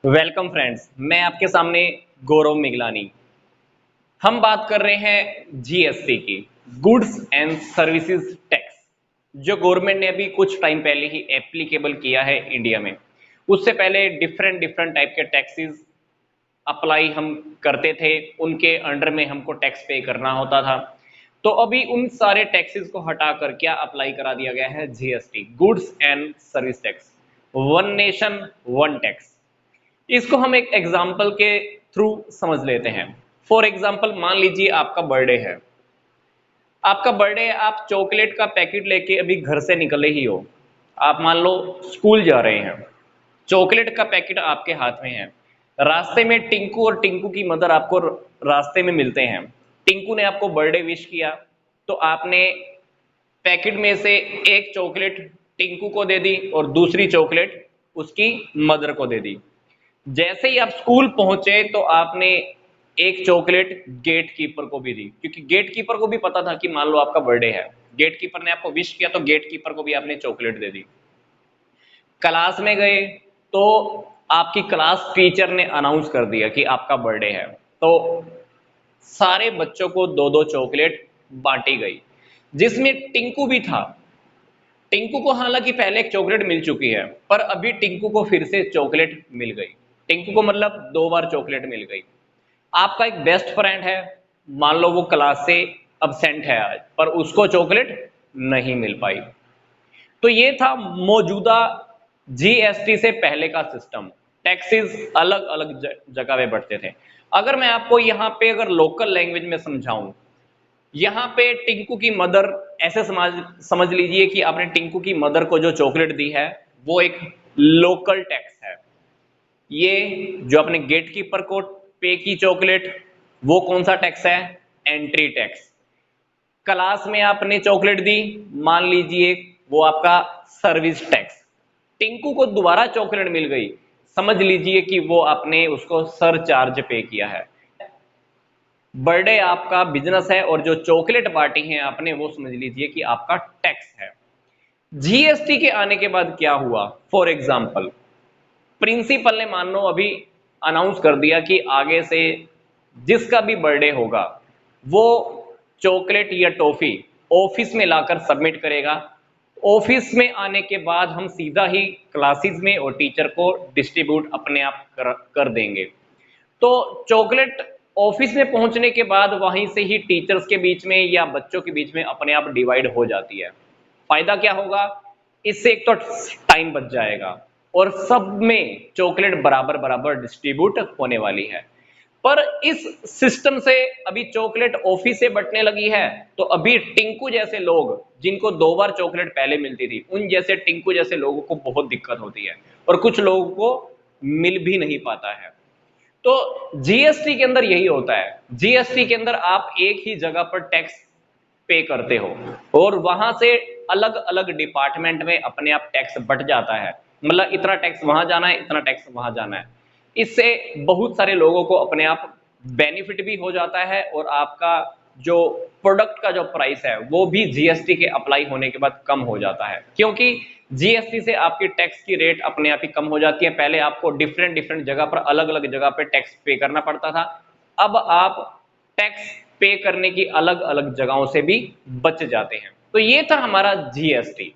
Welcome friends, मैं आपके सामने गौरव मिगलानी। हम बात कर रहे हैं जीएसटी की, गुड्स एंड सर्विसेज टैक्स, जो गवर्नमेंट ने अभी कुछ टाइम पहले ही एप्लीकेबल किया है इंडिया में। उससे पहले डिफरेंट डिफरेंट टाइप के टैक्सेस अप्लाई हम करते थे, उनके अंडर में हमको टैक्स पे करना होता था। तो अभी उन सारे टैक्सेस को हटाकर क्या अप्लाई करा दिया गया है, GST, goods and service tax, one nation one tax. इसको हम एक एग्जाम्पल के थ्रू समझ लेते हैं। फॉर एग्जाम्पल, मान लीजिए आपका बर्थडे है। आपका बर्थडे है, आप चॉकलेट का पैकेट लेके अभी घर से निकले ही हो। आप मान लो स्कूल जा रहे हैं, चॉकलेट का पैकेट आपके हाथ में है। रास्ते में टिंकू और टिंकू की मदर आपको रास्ते में मिलते हैं। टिंकू ने आपको बर्थडे विश किया, तो आपने पैकेट में से एक चॉकलेट टिंकू को दे दी और दूसरी चॉकलेट उसकी मदर को दे दी। जैसे ही आप स्कूल पहुंचे तो आपने एक चॉकलेट गेट कीपर को भी दी, क्योंकि गेट कीपर को भी पता था कि मान लो आपका बर्थडे है। गेट कीपर ने आपको विश किया तो गेट कीपर को भी आपने चॉकलेट दे दी। क्लास में गए तो आपकी क्लास टीचर ने अनाउंस कर दिया कि आपका बर्थडे है, तो सारे बच्चों को दो दो चॉकलेट बांटी गई, जिसमें टिंकू भी था। टिंकू को हालांकि पहले एक चॉकलेट मिल चुकी है, पर अभी टिंकू को फिर से चॉकलेट मिल गई। टिंकू को मतलब दो बार चॉकलेट मिल गई। आपका एक बेस्ट फ्रेंड है, मान लो वो क्लास से अब्सेंट है आज, पर उसको चॉकलेट नहीं मिल पाई। तो ये था मौजूदा जीएसटी से पहले का सिस्टम। टैक्सेस अलग अलग जगह पे बढ़ते थे। अगर मैं आपको यहाँ पे अगर लोकल लैंग्वेज में समझाऊं, यहाँ पे टिंकू की मदर, ऐसे समझ लीजिए कि आपने टिंकू की मदर को जो चॉकलेट दी है वो एक लोकल टैक्स है। ये जो अपने गेट कीपर को पे की चॉकलेट, वो कौन सा टैक्स है? Entry tax. क्लास में आपने चॉकलेट दी, मान लीजिए वो आपका सर्विस टैक्स। टिंकू को दोबारा चॉकलेट मिल गई, समझ लीजिए कि वो आपने उसको सरचार्ज पे किया है। बर्थडे आपका बिजनेस है और जो चॉकलेट पार्टी है आपने, वो समझ लीजिए कि आपका टैक्स है। जीएसटी के आने के बाद क्या हुआ? फॉर एग्जाम्पल, प्रिंसिपल ने मान लो अभी अनाउंस कर दिया कि आगे से जिसका भी बर्थडे होगा वो चॉकलेट या टॉफी ऑफिस में लाकर सबमिट करेगा। ऑफिस में आने के बाद हम सीधा ही क्लासेस में और टीचर को डिस्ट्रीब्यूट अपने आप कर देंगे। तो चॉकलेट ऑफिस में पहुंचने के बाद वहीं से ही टीचर्स के बीच में या बच्चों के बीच में अपने आप डिवाइड हो जाती है। फायदा क्या होगा? इससे एक तो टाइम बच जाएगा और सब में चॉकलेट बराबर बराबर डिस्ट्रीब्यूट होने वाली है। पर इस सिस्टम से अभी चॉकलेट ऑफिस से बंटने लगी है, तो अभी टिंकू जैसे लोग जिनको दो बार चॉकलेट पहले मिलती थी, उन जैसे टिंकू जैसे लोगों को बहुत दिक्कत होती है और कुछ लोगों को मिल भी नहीं पाता है। तो जीएसटी के अंदर यही होता है। जीएसटी के अंदर आप एक ही जगह पर टैक्स पे करते हो और वहां से अलग अलग डिपार्टमेंट में अपने आप टैक्स बट जाता है। मतलब इतना टैक्स वहां जाना है, इतना टैक्स वहां जाना है। इससे बहुत सारे लोगों को अपने आप बेनिफिट भी हो जाता है और आपका जो प्रोडक्ट का जो प्राइस है वो भी जीएसटी के अप्लाई होने के बाद कम हो जाता है, क्योंकि जीएसटी से आपकी टैक्स की रेट अपने आप ही कम हो जाती है। पहले आपको डिफरेंट डिफरेंट जगह पर अलग अलग जगह पर टैक्स पे करना पड़ता था, अब आप टैक्स पे करने की अलग अलग जगहों से भी बच जाते हैं। तो ये था हमारा जीएसटी।